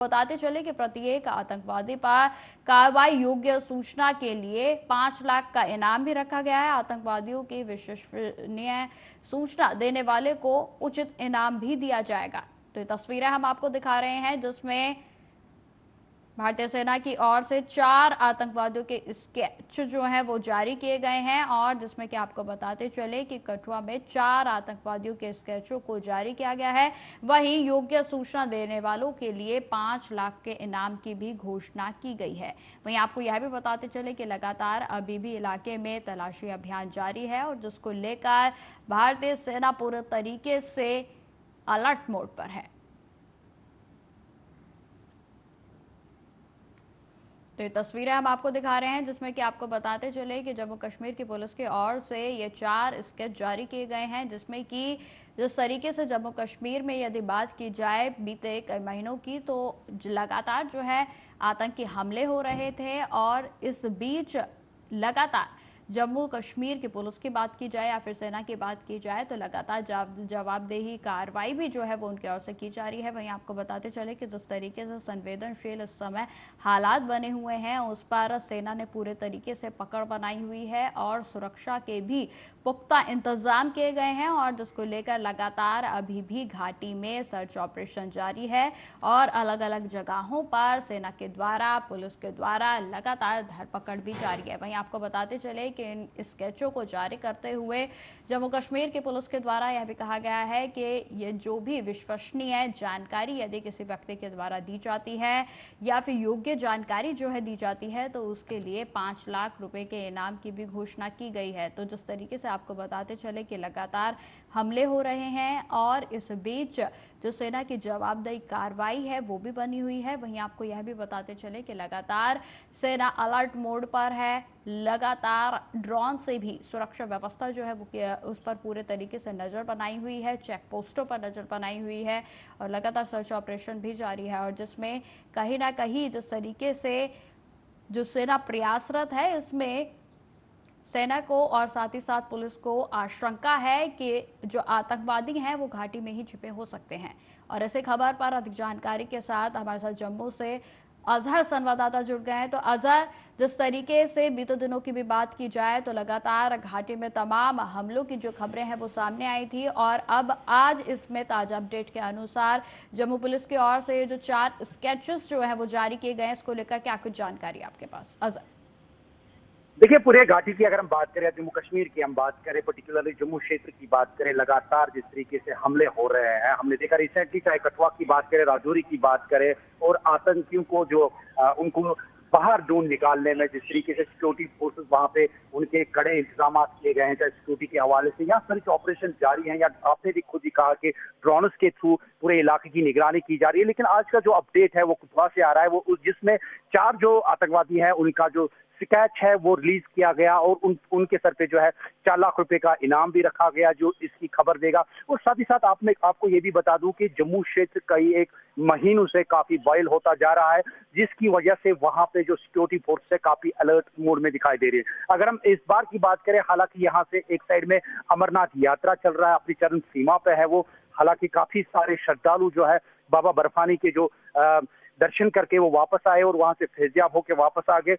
बताते चले कि प्रत्येक आतंकवादी पर कार्रवाई योग्य सूचना के लिए 5 लाख का इनाम भी रखा गया है। आतंकवादियों की विश्वसनीय सूचना देने वाले को उचित इनाम भी दिया जाएगा। तो ये तस्वीरें हम आपको दिखा रहे हैं जिसमें भारतीय सेना की ओर से 4 आतंकवादियों के स्केच जो है वो जारी किए गए हैं और जिसमें कि आपको बताते चले कि कठुआ में 4 आतंकवादियों के स्केचों को जारी किया गया है। वहीं योग्य सूचना देने वालों के लिए 5 लाख के इनाम की भी घोषणा की गई है। वहीं आपको यह भी बताते चले कि लगातार अभी भी इलाके में तलाशी अभियान जारी है और जिसको लेकर भारतीय सेना पूरे तरीके से अलर्ट मोड पर है। तो ये तस्वीरें हम आपको दिखा रहे हैं जिसमें कि आपको बताते चले कि जम्मू कश्मीर की पुलिस की ओर से ये 4 स्केच जारी किए गए हैं जिसमें कि जिस तरीके से जम्मू कश्मीर में यदि बात की जाए बीते कई महीनों की तो लगातार जो है आतंकी हमले हो रहे थे और इस बीच लगातार जम्मू कश्मीर की पुलिस की बात की जाए या फिर सेना की बात की जाए तो लगातार जवाबदेही कार्रवाई भी जो है वो उनकी ओर से की जा रही है। वहीं आपको बताते चले कि जिस तरीके से संवेदनशील इस समय हालात बने हुए हैं उस पर सेना ने पूरे तरीके से पकड़ बनाई हुई है और सुरक्षा के भी पुख्ता इंतजाम किए गए हैं और जिसको लेकर लगातार अभी भी घाटी में सर्च ऑपरेशन जारी है और अलग अलग जगहों पर सेना के द्वारा पुलिस के द्वारा लगातार धरपकड़ भी जारी है। वहीं आपको बताते चले कि इन स्केचों को जारी करते हुए जम्मू कश्मीर की पुलिस के द्वारा यह भी कहा गया है कि ये जो भी विश्वसनीय जानकारी यदि किसी व्यक्ति के द्वारा दी जाती है या फिर योग्य जानकारी जो है दी जाती है तो उसके लिए 5 लाख रुपए के इनाम की भी घोषणा की गई है। तो जिस तरीके से आपको बताते चले कि लगातार हमले हो रहे हैं और इस बीच जो सेना की जवाबदेही कार्रवाई है वो भी बनी हुई है। वहीं आपको यह भी बताते चले कि लगातार सेना अलर्ट मोड पर है, लगातार ड्रोन से भी सुरक्षा व्यवस्था जो है वो उस पर पूरे तरीके से नजर बनाई हुई है, चेक पोस्टों पर नजर बनाई हुई है और लगातार सर्च ऑपरेशन भी जारी है और जिसमें कहीं ना कहीं जिस तरीके से जो सेना प्रयासरत है इसमें सेना को और साथ ही साथ पुलिस को आशंका है कि जो आतंकवादी हैं वो घाटी में ही छिपे हो सकते हैं। और ऐसे खबर पर अधिक जानकारी के साथ हमारे साथ जम्मू से अजहर संवाददाता जुड़ गए हैं। तो अजहर, जिस तरीके से बीते दिनों की भी बात की जाए तो लगातार घाटी में तमाम हमलों की जो खबरें हैं वो सामने आई थी और अब आज इसमें ताजा अपडेट के अनुसार जम्मू पुलिस की ओर से जो 4 स्केचेस जो है वो जारी किए गए हैं इसको लेकर क्या कुछ जानकारी आपके पास अजहर? देखिए, पूरे घाटी की अगर हम बात करें, जम्मू कश्मीर की हम बात करें, पर्टिकुलरली जम्मू क्षेत्र की बात करें, लगातार जिस तरीके से हमले हो रहे हैं हमने देखा रिसेंटली, चाहे कठुआ की बात करें, राजौरी की बात करें और आतंकियों को जो उनको बाहर ढूंढ निकालने में जिस तरीके से सिक्योरिटी फोर्सेस वहां पे उनके कड़े इंतजाम किए गए हैं, चाहे सिक्योरिटी के हवाले से या सर्च ऑपरेशन जारी है या आपने भी खुद ही कहा कि ड्रोन्स के थ्रू पूरे इलाके की निगरानी की जा रही है। लेकिन आज का जो अपडेट है वो कठुआ से आ रहा है, वो जिसमें 4 जो आतंकवादी हैं उनका जो स्केच है वो रिलीज किया गया और उनके सर पे जो है 4 लाख रुपए का इनाम भी रखा गया जो इसकी खबर देगा। और साथ ही साथ आपको ये भी बता दूं कि जम्मू क्षेत्र कई एक महीनों से काफी बॉयल होता जा रहा है जिसकी वजह से वहां पे जो सिक्योरिटी फोर्स है काफी अलर्ट मोड में दिखाई दे रही है। अगर हम इस बार की बात करें, हालांकि यहाँ से एक साइड में अमरनाथ यात्रा चल रहा है, अपनी चरम सीमा पे है वो, हालांकि काफी सारे श्रद्धालु जो है बाबा बर्फानी के जो दर्शन करके वो वापस आए और वहां से फैज़याब होकर वापस आ गए।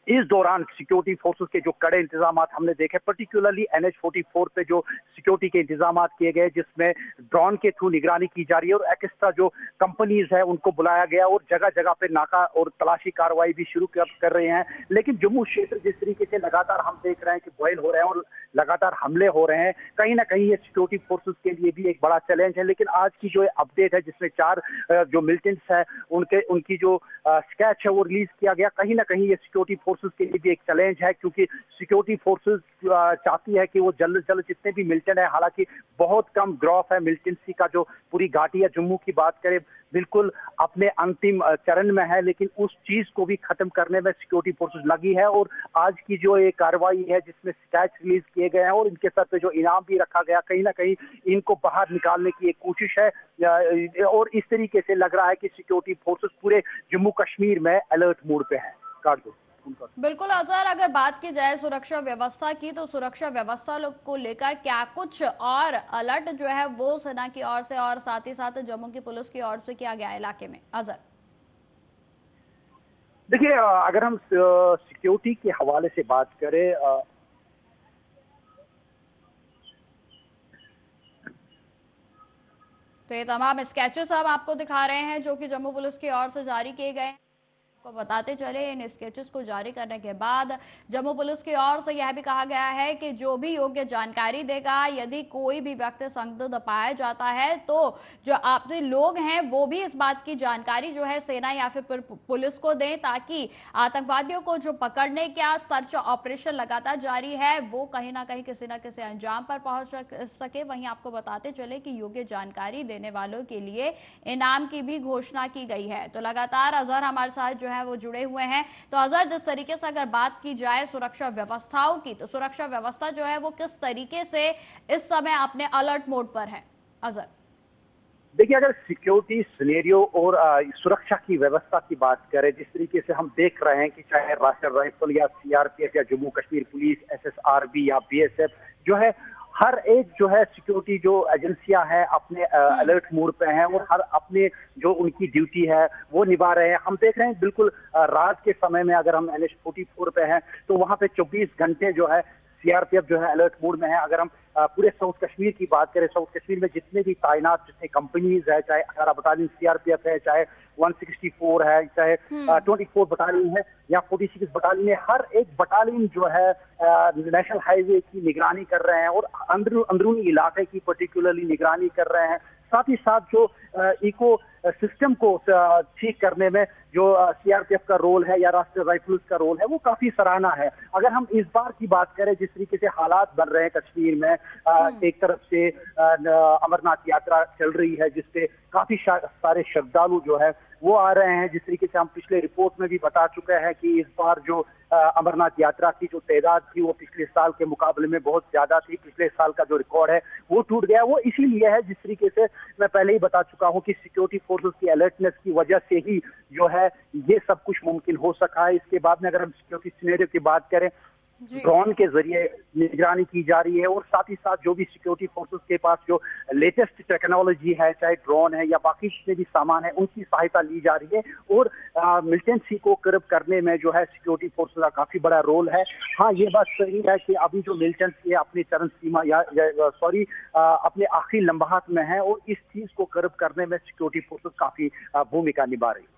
इस दौरान सिक्योरिटी फोर्सेस के जो कड़े इंतजाम हमने देखे, पर्टिकुलरली NH-44 पे जो सिक्योरिटी के इंतजाम किए गए जिसमें ड्रोन के थ्रू निगरानी की जा रही है और एक्स्ट्रा जो कंपनीज है उनको बुलाया गया और जगह जगह पे नाका और तलाशी कार्रवाई भी शुरू कर रहे हैं। लेकिन जम्मू क्षेत्र जिस तरीके से लगातार हम देख रहे हैं कि बॉयल हो रहे हैं और लगातार हमले हो रहे हैं, कहीं ना कहीं ये सिक्योरिटी फोर्सेस के लिए भी एक बड़ा चैलेंज है। लेकिन आज की जो अपडेट है जिसमें 4 जो मिलिटेंट्स है उनकी जो स्केच है वो रिलीज किया गया, कहीं ना कहीं ये सिक्योरिटी फोर्सेस के लिए भी एक चैलेंज है क्योंकि सिक्योरिटी फोर्सेस चाहती है कि वो जल्द से जल्द जितने भी मिलिटेंट है, हालांकि बहुत कम ग्रोथ है मिलिटेंसी का, जो पूरी घाटी है जम्मू की बात करें बिल्कुल अपने अंतिम चरण में है, लेकिन उस चीज को भी खत्म करने में सिक्योरिटी फोर्सेस लगी है। और आज की जो ये कार्रवाई है जिसमें स्केच रिलीज किए गए हैं और इनके सर पे जो इनाम भी रखा गया, कहीं ना कहीं इनको बाहर निकालने की एक कोशिश है और इस तरीके से लग रहा है कि सिक्योरिटी फोर्सेस पूरे जम्मू कश्मीर में अलर्ट मोड पे है। काट दो। बिल्कुल अजहर, अगर बात की जाए सुरक्षा व्यवस्था की तो सुरक्षा व्यवस्था को लेकर क्या कुछ और अलर्ट जो है वो सेना की ओर से और साथ ही साथ जम्मू की पुलिस की ओर से किया गया इलाके में? अजहर, देखिए, अगर हम सिक्योरिटी के हवाले से बात करें, तो ये तमाम स्केचेस हम आपको दिखा रहे हैं जो कि जम्मू पुलिस की ओर से जारी किए गए हैं। को बताते चले, इन स्केचेस को जारी करने के बाद जम्मू पुलिस की ओर से यह भी कहा गया है कि जो भी योग्य जानकारी देगा, यदि कोई भी व्यक्ति संदिग्ध पाया जाता है तो जो आपके लोग हैं वो भी इस बात की जानकारी जो है सेना या फिर पुलिस को दें, ताकि आतंकवादियों को जो पकड़ने का सर्च ऑपरेशन लगातार जारी है वो कहीं ना कहीं किसी न किसी अंजाम पर पहुंच सके। वहीं आपको बताते चले कि योग्य जानकारी देने वालों के लिए इनाम की भी घोषणा की गई है। तो लगातार अजहर हमारे साथ जो है वो जुड़े हुए हैं। तो अजहर, जिस तरीके से अगर बात की जाए सुरक्षा व्यवस्थाओं की, तो सुरक्षा व्यवस्था जो है वो किस तरीके से इस समय अपने अलर्ट मोड पर है? अजहर, देखिए, अगर सिक्योरिटी सिनेरियो और सुरक्षा की व्यवस्था की बात करें, जिस तरीके से हम देख रहे हैं कि चाहे राष्ट्रीय राइफल या सीआरपीएफ या जम्मू कश्मीर पुलिस, एसएसआरबी या बीएसएफ जो है, हर एक जो है सिक्योरिटी जो एजेंसियां हैं अपने अलर्ट मोड पे हैं और हर अपने जो उनकी ड्यूटी है वो निभा रहे हैं। हम देख रहे हैं बिल्कुल रात के समय में अगर हम NH-44 पे हैं तो वहां पे 24 घंटे जो है सीआरपीएफ जो है अलर्ट मोड में है। अगर हम पूरे साउथ कश्मीर की बात करें, साउथ कश्मीर में जितने भी तैनात जितने कंपनीज है, चाहे 18 बटालियन सीआरपीएफ है, चाहे 164 है, चाहे 24 बटालियन है या 46 बटालियन है, हर एक बटालियन जो है नेशनल हाईवे की निगरानी कर रहे हैं और अंदरूनी इलाके की पर्टिकुलरली निगरानी कर रहे हैं। साथ ही साथ जो इको सिस्टम को ठीक करने में जो सीआरपीएफ का रोल है या राष्ट्रीय राइफल्स का रोल है वो काफी सराहना है। अगर हम इस बार की बात करें, जिस तरीके से हालात बन रहे हैं कश्मीर में, एक तरफ से अमरनाथ यात्रा चल रही है जिसपे काफी सारे श्रद्धालु जो है वो आ रहे हैं। जिस तरीके से हम पिछले रिपोर्ट में भी बता चुके हैं कि इस बार जो अमरनाथ यात्रा की जो तादाद थी वो पिछले साल के मुकाबले में बहुत ज्यादा थी। पिछले साल का जो रिकॉर्ड है वो टूट गया। वो इसीलिए है, जिस तरीके से मैं पहले ही बता चुका हूं कि सिक्योरिटी फोर्सेस की अलर्टनेस की वजह से ही जो है ये सब कुछ मुमकिन हो सका है। इसके बाद में अगर हम सिक्योरिटी सिनेरियो की बात करें, ड्रोन के जरिए निगरानी की जा रही है और साथ ही साथ जो भी सिक्योरिटी फोर्सेस के पास जो लेटेस्ट टेक्नोलॉजी है, चाहे ड्रोन है या बाकी जितने भी सामान है, उनकी सहायता ली जा रही है और मिलिटेंसी को कर्ब करने में जो है सिक्योरिटी फोर्सेस का काफी बड़ा रोल है। हाँ, ये बात सही है कि अभी जो मिलिटेंसी है अपनी चरम सीमा अपने आखिरी लम्हात में है और इस चीज को कर्ब करने में सिक्योरिटी फोर्सेस काफी भूमिका निभा रही है।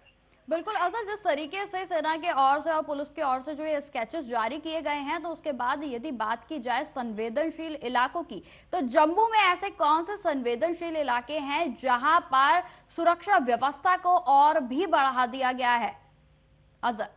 बिल्कुल अजहर, जिस तरीके से सेना के ओर से और पुलिस की ओर से जो ये स्केचेस जारी किए गए हैं, तो उसके बाद यदि बात की जाए संवेदनशील इलाकों की, तो जम्मू में ऐसे कौन से संवेदनशील इलाके हैं जहां पर सुरक्षा व्यवस्था को और भी बढ़ा दिया गया है? अजहर,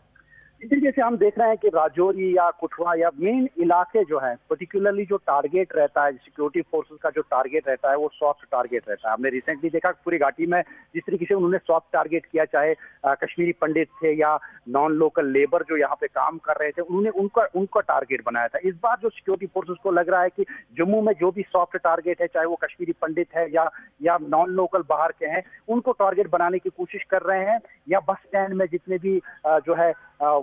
जैसे हम देख रहे हैं कि राजौरी या कुठवा या मेन इलाके जो है, पर्टिकुलरली जो टारगेट रहता है सिक्योरिटी फोर्सेस का, जो टारगेट रहता है वो सॉफ्ट टारगेट रहता है। हमने रिसेंटली देखा पूरी घाटी में जिस तरीके से उन्होंने सॉफ्ट टारगेट किया, चाहे कश्मीरी पंडित थे या नॉन लोकल लेबर जो यहाँ पे काम कर रहे थे, उन्होंने उनका टारगेट बनाया था। इस बार जो सिक्योरिटी फोर्सेस को लग रहा है कि जम्मू में जो भी सॉफ्ट टारगेट है, चाहे वो कश्मीरी पंडित है या नॉन लोकल बाहर के हैं, उनको टारगेट बनाने की कोशिश कर रहे हैं, या बस स्टैंड में जितने भी जो है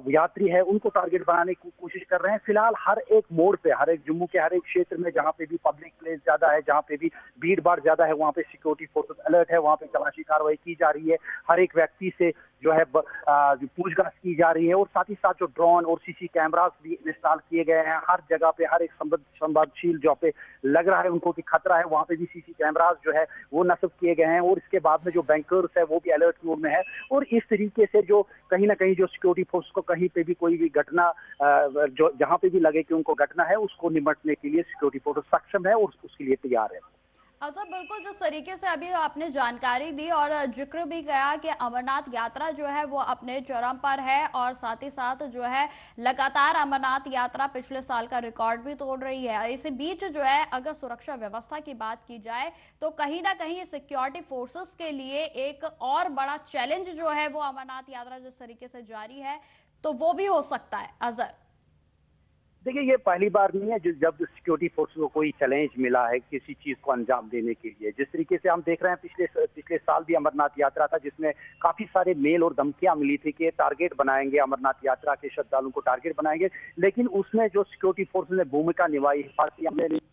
यात्री है उनको टारगेट बनाने की कोशिश कर रहे हैं। फिलहाल हर एक मोड़ पे, हर एक जम्मू के हर एक क्षेत्र में जहां पे भी पब्लिक प्लेस ज्यादा है, जहां पे भी भीड़ भाड़ ज्यादा है, वहां पे सिक्योरिटी फोर्सेस अलर्ट है, वहां पे तलाशी कार्रवाई की जा रही है। हर एक व्यक्ति से जो है पूछताछ की जा रही है और साथ ही साथ जो ड्रोन और सीसी कैमरास भी इंस्टॉल किए गए हैं हर जगह पे, हर एक संवेदनशील जो पे लग रहा है उनको कि खतरा है, वहां पे भी सीसी कैमरास जो है वो नस्ब किए गए हैं। और इसके बाद में जो बैंकर्स है वो भी अलर्ट मोड में है और इस तरीके से जो कहीं ना कहीं जो सिक्योरिटी फोर्स को कहीं पे भी कोई भी घटना जो जहां पे भी लगे कि उनको घटना है, उसको निपटने के लिए सिक्योरिटी फोर्स सक्षम है और उसके लिए तैयार है। अच्छा, बिल्कुल जिस तरीके से अभी आपने जानकारी दी और जिक्र भी किया कि अमरनाथ यात्रा जो है वो अपने चरम पर है और साथ ही साथ जो है लगातार अमरनाथ यात्रा पिछले साल का रिकॉर्ड भी तोड़ रही है। इसी बीच जो है अगर सुरक्षा व्यवस्था की बात की जाए तो कहीं ना कहीं सिक्योरिटी फोर्सेस के लिए एक और बड़ा चैलेंज जो है वो अमरनाथ यात्रा जिस तरीके से जारी है तो वो भी हो सकता है। अजहर, देखिए, ये पहली बार नहीं है जब सिक्योरिटी फोर्सेस को कोई चैलेंज मिला है किसी चीज को अंजाम देने के लिए। जिस तरीके से हम देख रहे हैं पिछले साल भी अमरनाथ यात्रा था जिसमें काफी सारे मेल और धमकियां मिली थी कि टारगेट बनाएंगे, अमरनाथ यात्रा के श्रद्धालुओं को टारगेट बनाएंगे, लेकिन उसमें जो सिक्योरिटी फोर्सेस ने भूमिका निभाई,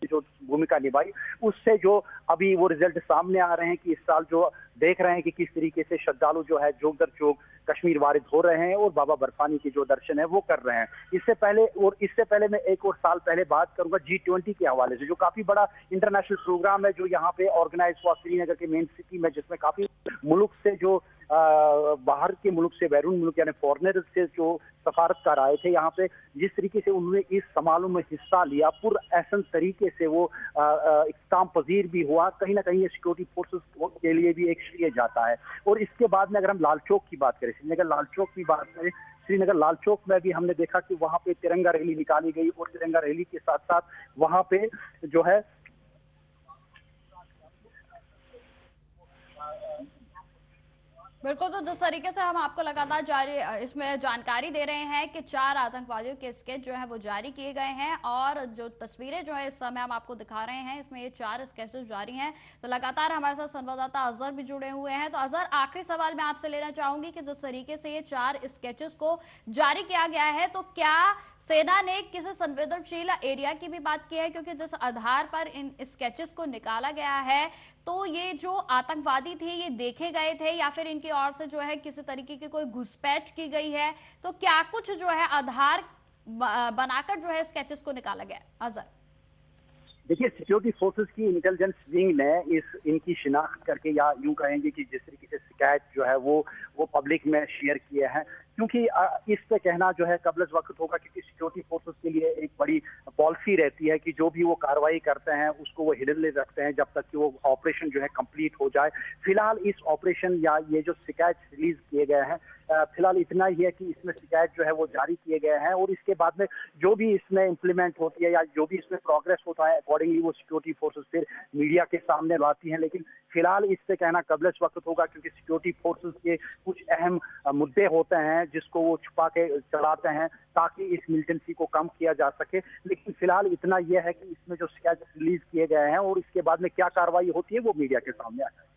जो भूमिका निभाई, उससे जो अभी वो रिजल्ट सामने आ रहे हैं कि इस साल जो देख रहे हैं कि किस तरीके से श्रद्धालु जो है जोग दर जोग कश्मीर वारिद हो रहे हैं और बाबा बर्फानी के जो दर्शन है वो कर रहे हैं। इससे पहले मैं एक और साल पहले बात करूंगा G20 के हवाले से, जो काफी बड़ा इंटरनेशनल प्रोग्राम है जो यहाँ पे ऑर्गेनाइज हुआ श्रीनगर के मेन सिटी में, जिसमें काफी मुल्क से जो बाहर के मुल्क से, बैरून मुल्क यानी फॉरनर से जो सफारतकार आए थे यहाँ पे, जिस तरीके से उन्होंने इस समारोह में हिस्सा लिया पुर एहसन तरीके से वो इख्तिताम पजीर भी हुआ। कहीं ना कहीं ये सिक्योरिटी फोर्सेस के लिए भी एक श्रेय जाता है। और इसके बाद में अगर हम लाल चौक की बात करें, श्रीनगर लाल चौक की बात करें, श्रीनगर लाल चौक में भी हमने देखा कि वहां पे तिरंगा रैली निकाली गई और तिरंगा रैली के साथ साथ वहां पे जो है बिल्कुल। तो जिस तरीके से हम आपको लगातार जारी इसमें जानकारी दे रहे हैं कि 4 आतंकवादियों के स्केच जो है वो जारी किए गए हैं और जो तस्वीरें जो है इस समय हम आपको दिखा रहे हैं इसमें ये 4 स्केचेस जारी हैं। तो लगातार हमारे साथ संवाददाता अजहर भी जुड़े हुए हैं। तो अजहर, आखिरी सवाल मैं आपसे लेना चाहूंगी कि जिस तरीके से ये 4 स्केचेस को जारी किया गया है, तो क्या सेना ने किसी संवेदनशील एरिया की भी बात की है? क्योंकि जिस आधार पर इन स्केचेस को निकाला गया है, तो ये जो आतंकवादी थे ये देखे गए थे या फिर इनकी ओर से जो है किसी तरीके की कोई घुसपैठ की गई है? तो क्या कुछ जो है आधार बनाकर जो है स्केचेस को निकाला गया? अजहर, देखिए, सिक्योरिटी फोर्सेस की इंटेलिजेंस विंग ने इनकी शिनाख्त करके, या यूं कहेंगे कि जिस तरीके से शिकायत जो है वो पब्लिक में शेयर किए हैं, क्योंकि इस पे कहना जो है कबल वक्त होगा, क्योंकि सिक्योरिटी फोर्सेस के लिए एक बड़ी पॉलिसी रहती है कि जो भी वो कार्रवाई करते हैं उसको वो हिडन रखते हैं जब तक कि वो ऑपरेशन जो है कंप्लीट हो जाए। फिलहाल इस ऑपरेशन या ये जो शिकायत रिलीज किए गए हैं, फिलहाल इतना ही है कि इसमें शिकायत जो है वो जारी किए गए हैं और इसके बाद में जो भी इसमें इम्प्लीमेंट होती है या जो भी इसमें प्रोग्रेस होता है, अकॉर्डिंगली वो सिक्योरिटी फोर्सेस फिर मीडिया के सामने लाती हैं। लेकिन फिलहाल इस पे कहना कबल वक्त होगा, क्योंकि सिक्योरिटी फोर्सेस के कुछ अहम मुद्दे होते हैं जिसको वो छुपा के चलाते हैं ताकि इस मिलिटेंसी को कम किया जा सके। लेकिन फिलहाल इतना यह है कि इसमें जो शिकायत रिलीज किए गए हैं और इसके बाद में क्या कार्रवाई होती है वो मीडिया के सामने आ जाए।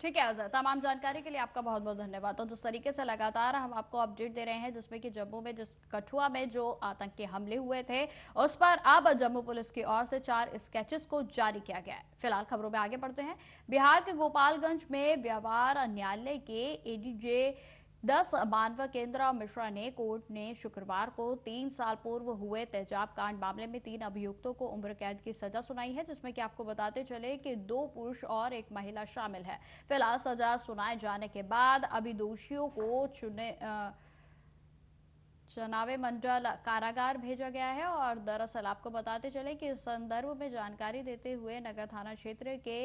ठीक है अजहर, तमाम जानकारी के लिए आपका बहुत बहुत धन्यवाद। तो जिस तरीके से लगातार हम आपको अपडेट दे रहे हैं, जिसमें कि जम्मू में जिस कठुआ में जो आतंकी हमले हुए थे उस पर अब जम्मू पुलिस की ओर से 4 स्केचेस को जारी किया गया है। फिलहाल खबरों में आगे बढ़ते हैं। बिहार के गोपालगंज में व्यवहार न्यायालय के एडीजे 10 मानवेंद्र मिश्रा ने कोर्ट ने शुक्रवार को 3 साल पूर्व हुए तेजाब कांड मामले में 3 अभियुक्तों को उम्र कैद की सजा सुनाई है, जिसमें कि आपको बताते चले कि 2 पुरुष और 1 महिला शामिल है। फिलहाल सजा सुनाए जाने के बाद अभी दोषियों को चुनावे मंडल कारागार भेजा गया है। और दरअसल आपको बताते चले कि इस संदर्भ में जानकारी देते हुए नगर थाना क्षेत्र के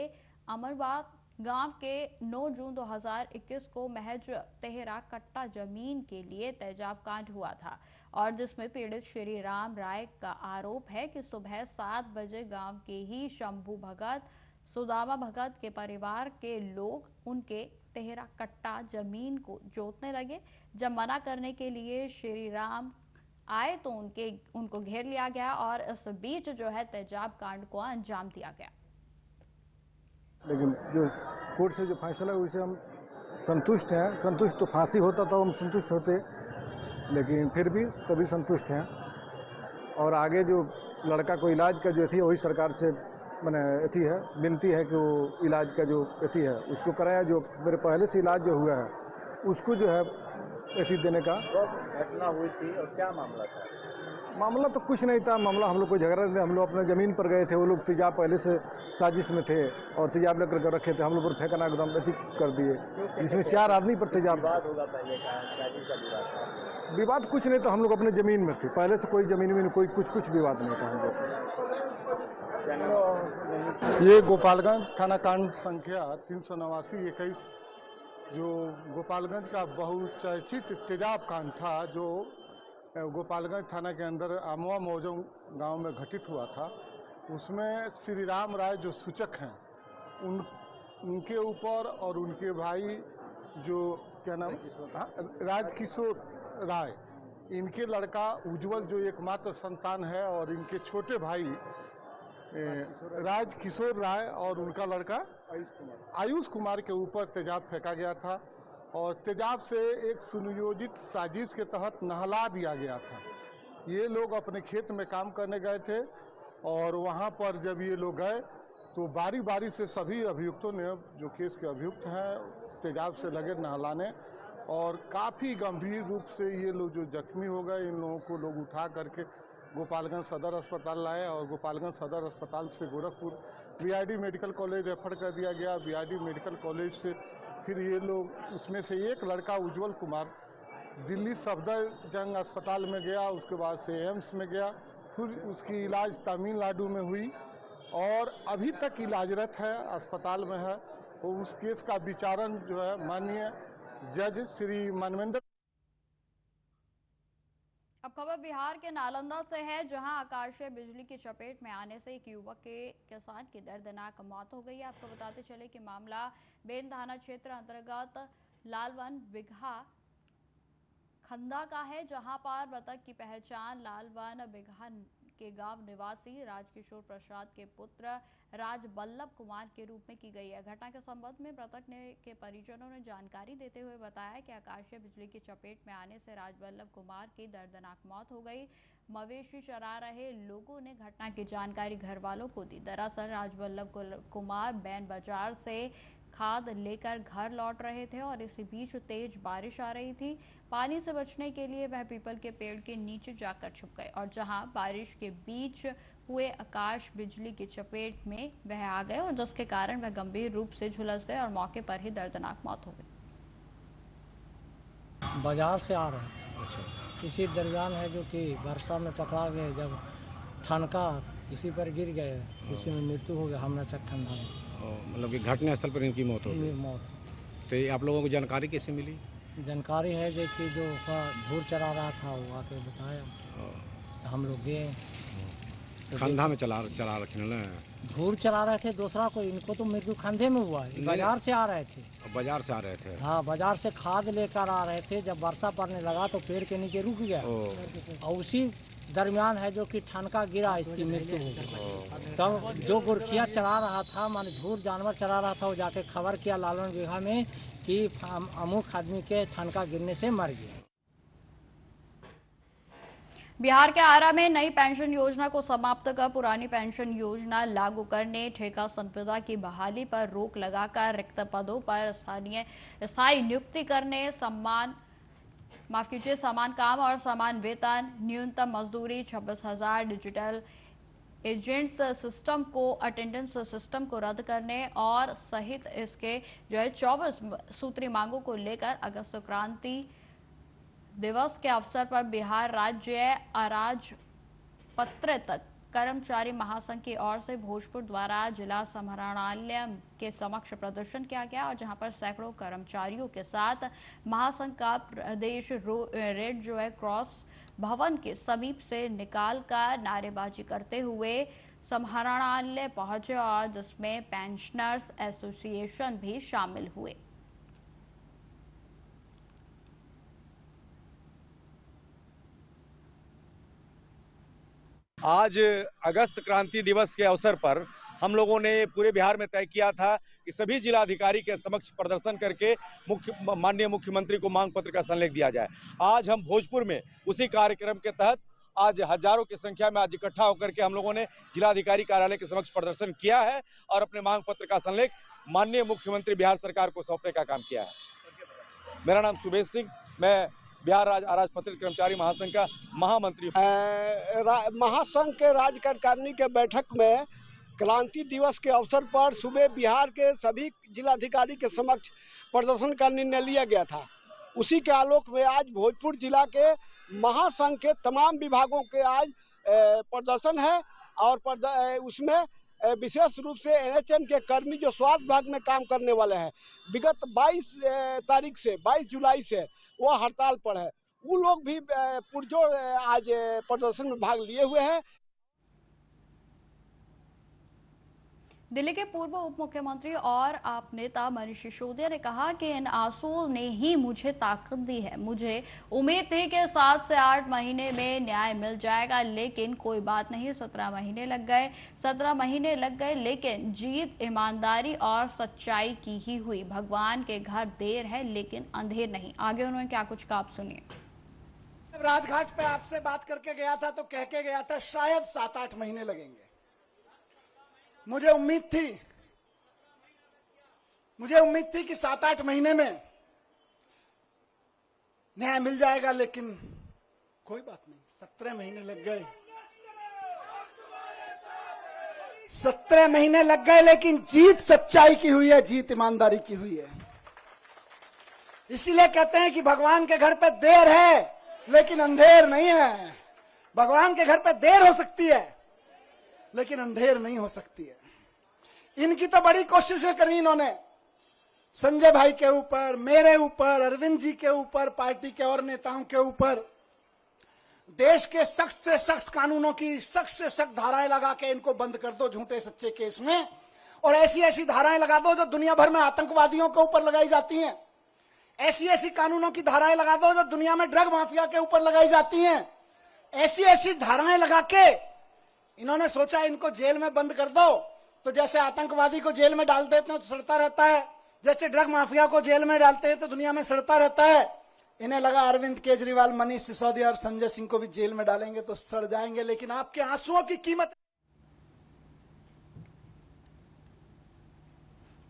अमरबाग गांव के 9 जून 2021 को महज 13 कट्टा जमीन के लिए तेजाब कांड हुआ था और जिसमें पीड़ित श्री राम राय का आरोप है कि सुबह 7 बजे गांव के ही शंभू भगत, सुदामा भगत के परिवार के लोग उनके 13 कट्टा जमीन को जोतने लगे। जब मना करने के लिए श्री राम आए तो उनको घेर लिया गया और इस बीच जो है तेजाब कांड को अंजाम दिया गया। लेकिन जो कोर्ट से जो फैसला है उससे हम संतुष्ट हैं। संतुष्ट तो फांसी होता तो हम संतुष्ट होते, लेकिन फिर भी तभी संतुष्ट हैं। और आगे जो लड़का को इलाज का जो थी वही सरकार से मैंने अथी है विनती है कि वो इलाज का जो अथी है उसको कराया। जो मेरे पहले से इलाज जो हुआ है उसको जो है अथी देने का। घटना हुई थी और क्या मामला था? मामला तो कुछ नहीं था। मामला हम लोग कोई झगड़ा नहीं, हम लोग अपने ज़मीन पर गए थे। वो लोग तेजाब पहले से साजिश में थे और तेजाब लेकर के रखे थे। हम लोग पर फेंकना एकदम अथी कर दिए, जिसमें 4 आदमी पर तेजाब। विवाद होगा पहले का विवाद था? विवाद कुछ नहीं था, हम लोग अपने ज़मीन में थे पहले से। कोई ज़मीन में कोई कुछ विवाद नहीं था हम लोग। ये गोपालगंज थाना कांड संख्या 389-21 जो गोपालगंज का बहुचर्चित तेजाब कांड था, जो गोपालगंज थाना के अंदर आमवा मौजों गांव में घटित हुआ था। उसमें श्री राम राय जो सूचक हैं उनके ऊपर और उनके भाई जो क्या नाम राजकिशोर राय, इनके लड़का उज्जवल जो एकमात्र संतान है, और इनके छोटे भाई राजकिशोर राय और उनका लड़का आयुष कुमार के ऊपर तेजाब फेंका गया था। और तेजाब से एक सुनियोजित साजिश के तहत नहला दिया गया था। ये लोग अपने खेत में काम करने गए थे और वहाँ पर जब ये लोग गए तो बारी बारी से सभी अभियुक्तों ने, जो केस के अभियुक्त हैं, तेजाब से लगे नहलाने और काफ़ी गंभीर रूप से ये लोग जो जख्मी हो गए, इन लोगों को लोग उठा करके गोपालगंज सदर अस्पताल लाए और गोपालगंज सदर अस्पताल से Gorakhpur BID medical college refer कर दिया गया। बीआईडी मेडिकल कॉलेज से फिर ये लोग, उसमें से एक लड़का उज्जवल कुमार दिल्ली सफदरजंग अस्पताल में गया, उसके बाद से एम्स में गया, फिर उसकी इलाज तमिलनाडु में हुई और अभी तक इलाजरत है, अस्पताल में है। और उस केस का विचारण जो है माननीय जज श्री मनवेंद्र। अब खबर बिहार के नालंदा से है, जहां आकाशीय बिजली की चपेट में आने से एक युवक के किसान की दर्दनाक मौत हो गई है। आपको बताते चले कि मामला बेन थाना क्षेत्र अंतर्गत लालवन बिघा खंदा का है, जहां पर मृतक की पहचान लालवन बिघा के गांव निवासी राजकिशोर प्रसाद के पुत्र राजबल्लभ कुमार के रूप में की गई है। घटना के संबंध में मृतक के परिजनों ने जानकारी देते हुए बताया कि आकाशीय बिजली की चपेट में आने से राजबल्लभ कुमार की दर्दनाक मौत हो गई। मवेशी चरा रहे लोगों ने घटना की जानकारी घर वालों को दी। दरअसल राजबल्लभ कुमार बैन बाजार से खाद लेकर घर लौट रहे थे और इसी बीच तेज बारिश आ रही थी। पानी से बचने के लिए वह पीपल के पेड़ के नीचे जाकर छुप गए और जहां बारिश के बीच हुए आकाश बिजली की चपेट में वह आ गए और जिसके कारण वह गंभीर रूप से झुलस गए और मौके पर ही दर्दनाक मौत हो गई। बाजार से आ रहे हैं। अच्छा। इसी दरमियान है जो कि वर्षा में टकरा गए, जब ठनका इसी पर गिर गए, उसी में मृत्यु हो गया। हमला चक ठंडा में, मतलब कि घटनास्थल पर इनकी मौत हो गई। तो आप लोगों को जानकारी कैसे मिली? जानकारी है जो कि जो धूर चरा रहा था वो आके बताया, हम लोग गए। खंधा में चरा रखे ना, धूर चरा रहे थे दूसरा को, इनको तो मृत्यु खंधे में हुआ है। बाजार से आ रहे थे। बाजार से आ रहे थे? हाँ, बाजार से खाद लेकर आ रहे थे। जब वर्षा पड़ने लगा तो पेड़ के नीचे रुक गया और उसी दरमियान है जो कि ठनका गिरा, इसकी मृत्यु हो गई। तब जो गुरखिया चरा रहा था, माने धूर जानवर चरा रहा था, वो जाके खबर किया लालवन बिघा में कि अमुक आदमी के ठनका गिरने से मर गया। बिहार के आरा में नई पेंशन योजना को समाप्त कर पुरानी पेंशन योजना लागू करने, ठेका संविदा की बहाली पर रोक लगाकर रिक्त पदों पर स्थायी नियुक्ति करने, समान काम और समान वेतन, न्यूनतम मजदूरी 26,000, डिजिटल एजेंट्स सिस्टम को, अटेंडेंस सिस्टम को रद्द करने और सहित इसके 24 सूत्री मांगों को लेकर अगस्त क्रांति दिवस के अवसर पर बिहार राज्य अराजपत्रित कर्मचारी महासंघ की ओर से भोजपुर द्वारा जिला समाहरणालय के समक्ष प्रदर्शन किया गया और जहां पर सैकड़ों कर्मचारियों के साथ महासंघ का प्रदेश रेड क्रॉस भवन के समीप से निकालकर नारेबाजी करते हुए समाहरणालय पहुंचे और जिसमें पेंशनर्स एसोसिएशन भी शामिल हुए। आज अगस्त क्रांति दिवस के अवसर पर हम लोगों ने पूरे बिहार में तय किया था कि सभी जिलाधिकारी के समक्ष प्रदर्शन करके माननीय मुख्यमंत्री को मांग पत्र का संलेख दिया जाए। आज हम भोजपुर में उसी कार्यक्रम के तहत आज हजारों की संख्या में आज इकट्ठा होकर के हम लोगों ने जिलाधिकारी कार्यालय के समक्ष प्रदर्शन किया है और अपने मांग पत्र का संलेख माननीय मुख्यमंत्री बिहार सरकार को सौंपने का काम किया है। मेरा नाम सुबेश सिंह, मैं बिहार राज्य अराजपत्रित कर्मचारी महासंघ का महामंत्री। महासंघ के राज्य कार्यकारिणी के बैठक में क्रांति दिवस के अवसर पर सुबह बिहार के सभी जिलाधिकारी के समक्ष प्रदर्शन का निर्णय लिया गया था। उसी के आलोक में आज भोजपुर जिला के महासंघ के तमाम विभागों के आज प्रदर्शन है और उसमें विशेष रूप से एनएचएम के कर्मी जो स्वास्थ्य विभाग में काम करने वाले हैं, विगत 22 जुलाई से वो हड़ताल पर है। वो लोग भी पुरजोर आज प्रदर्शन में भाग लिए हुए हैं। दिल्ली के पूर्व उप मुख्यमंत्री और आप नेता मनीष सिसोदिया ने कहा कि इन आंसुओं ने ही मुझे ताकत दी है। मुझे उम्मीद थी कि 7 से 8 महीने में न्याय मिल जाएगा, लेकिन कोई बात नहीं, 17 महीने लग गए, लेकिन जीत ईमानदारी और सच्चाई की ही हुई। भगवान के घर देर है लेकिन अंधेर नहीं। आगे उन्होंने क्या कुछ कहा, आप सुनिए। राजघाट पे आपसे बात करके गया था तो कह के गया था शायद 7-8 महीने लगेंगे। मुझे उम्मीद थी कि 7-8 महीने में न्याय मिल जाएगा, लेकिन कोई बात नहीं, 17 महीने लग गए। 17 महीने लग गए, लेकिन जीत सच्चाई की हुई है, जीत ईमानदारी की हुई है। इसीलिए कहते हैं कि भगवान के घर पे देर है लेकिन अंधेर नहीं है। भगवान के घर पे देर हो सकती है लेकिन अंधेर नहीं हो सकती है। इनकी तो बड़ी कोशिशें करी इन्होंने, संजय भाई के ऊपर, मेरे ऊपर, अरविंद जी के ऊपर, पार्टी के और नेताओं के ऊपर। देश के सख्त से सख्त कानूनों की सख्त से सख्त धाराएं लगा के इनको बंद कर दो झूठे सच्चे केस में, और ऐसी ऐसी धाराएं लगा दो जो दुनिया भर में आतंकवादियों के ऊपर लगाई जाती हैं। ऐसी ऐसी कानूनों की धाराएं लगा दो जो दुनिया में ड्रग माफिया के ऊपर लगाई जाती हैं। ऐसी ऐसी धाराएं लगा के इन्होंने सोचा इनको जेल में बंद कर दो, तो जैसे आतंकवादी को जेल में डाल देते हैं तो सड़ता रहता है, जैसे ड्रग माफिया को जेल में डालते हैं तो दुनिया में सड़ता रहता है। इन्हें लगा अरविंद केजरीवाल, मनीष सिसोदिया और संजय सिंह को भी जेल में डालेंगे तो सड़ जाएंगे, लेकिन आपके आंसुओं की कीमत।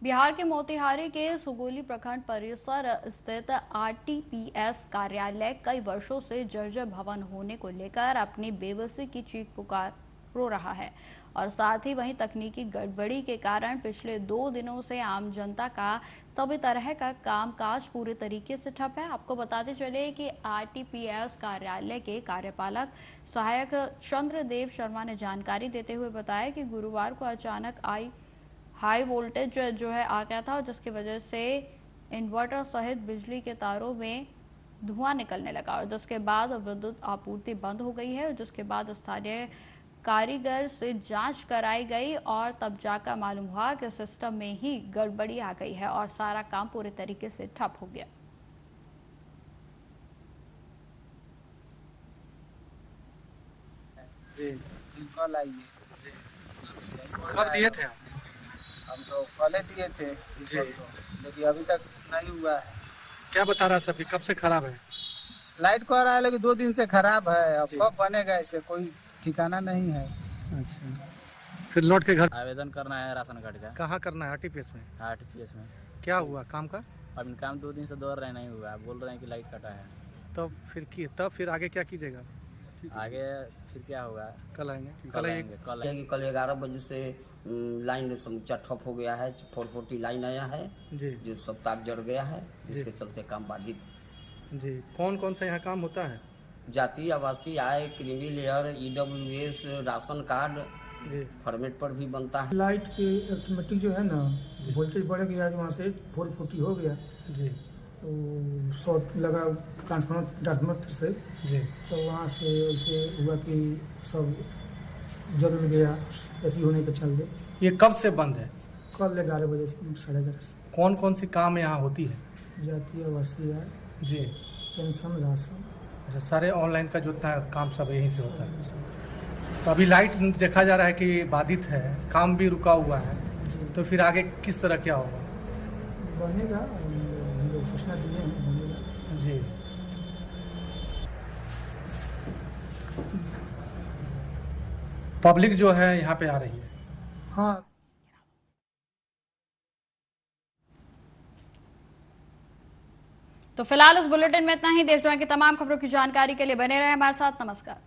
बिहार के मोतिहारी के सुगोली प्रखंड परिसर स्थित आरटीपीएस कार्यालय कई वर्षों से जर्जर भवन होने को लेकर अपनी बेबसी की चीख पुकार रो रहा है, और साथ ही वहीं तकनीकी गड़बड़ी के कारण पिछले 2 दिनों से आम जनता का सभी तरह का कामकाज पूरे तरीके से ठप है। आपको बताते चले कि आरटीपीएस कार्यालय के कार्यपालक सहायक चंद्रदेव शर्मा ने जानकारी देते हुए बताया कि गुरुवार को अचानक हाई वोल्टेज जो है आ गया था, जिसकी वजह से इन्वर्टर सहित बिजली के तारों में धुआं निकलने लगा, और जिसके बाद विद्युत आपूर्ति बंद हो गई है, जिसके बाद स्थानीय कारीगर से जांच कराई गई और तब जाकर मालूम हुआ कि सिस्टम में ही गड़बड़ी आ गई है और सारा काम पूरे तरीके से ठप हो गया। जी कल आइए जी। कब दिए थे आप? हम तो पहले दिए थे जी, लेकिन अभी तक नहीं हुआ है। क्या बता रहा है सभी, कब से खराब है? लाइट को आ रहा है लेकिन 2 दिन से खराब है, अब कब बनेगा इसे कोई ठिकाना नहीं है। अच्छा, फिर लौट के घर आवेदन करना है राशन कार्ड का। कहाँ करना है? आरटीपीएस में। आरटीपीएस में क्या हुआ काम का? अब काम 2 दिन से दौड़ रहे नहीं हुआ, बोल रहे हैं कि लाइट कटा है। तब फिर आगे क्या कीजिएगा? आगे फिर क्या होगा? कल आएंगे। कल 11 बजे से लाइन समूचा ठप हो गया है। 440 लाइन आया है जी, जो सब तार जड़ गया है, जिसके चलते काम बाधित जी। कौन कौन सा यहाँ काम होता है? जाति, आवासीय, आय, creamy layer, EWS, ration card जी, फॉर्मेट पर भी बनता है। लाइट की ऑटोमेटिक जो है ना वोल्टेज बढ़ गया, वहाँ से 440 हो गया जी, तो शॉर्ट लगा ट्रांसफार्मर से जी, तो वहाँ से ऐसे हुआ कि सब जल गया ऐसी होने के चलते। ये कब से बंद है? कल 11 बजे से 11:30 से। कौन कौन सी काम यहाँ होती है? जातीय, आवासीय, जी, पेंशन, राशन। अच्छा, सारे ऑनलाइन का जो काम सब यहीं से होता है। तो अभी लाइट देखा जा रहा है कि बाधित है, काम भी रुका हुआ है, तो फिर आगे किस तरह क्या होगा? बनेगा, हम लोग सूचना दिए हैं, बनेगा जी। पब्लिक जो है यहाँ पे आ रही है। हाँ, तो फिलहाल इस बुलेटिन में इतना ही। देश दुनिया की तमाम खबरों की जानकारी के लिए बने रहे हमारे साथ। नमस्कार।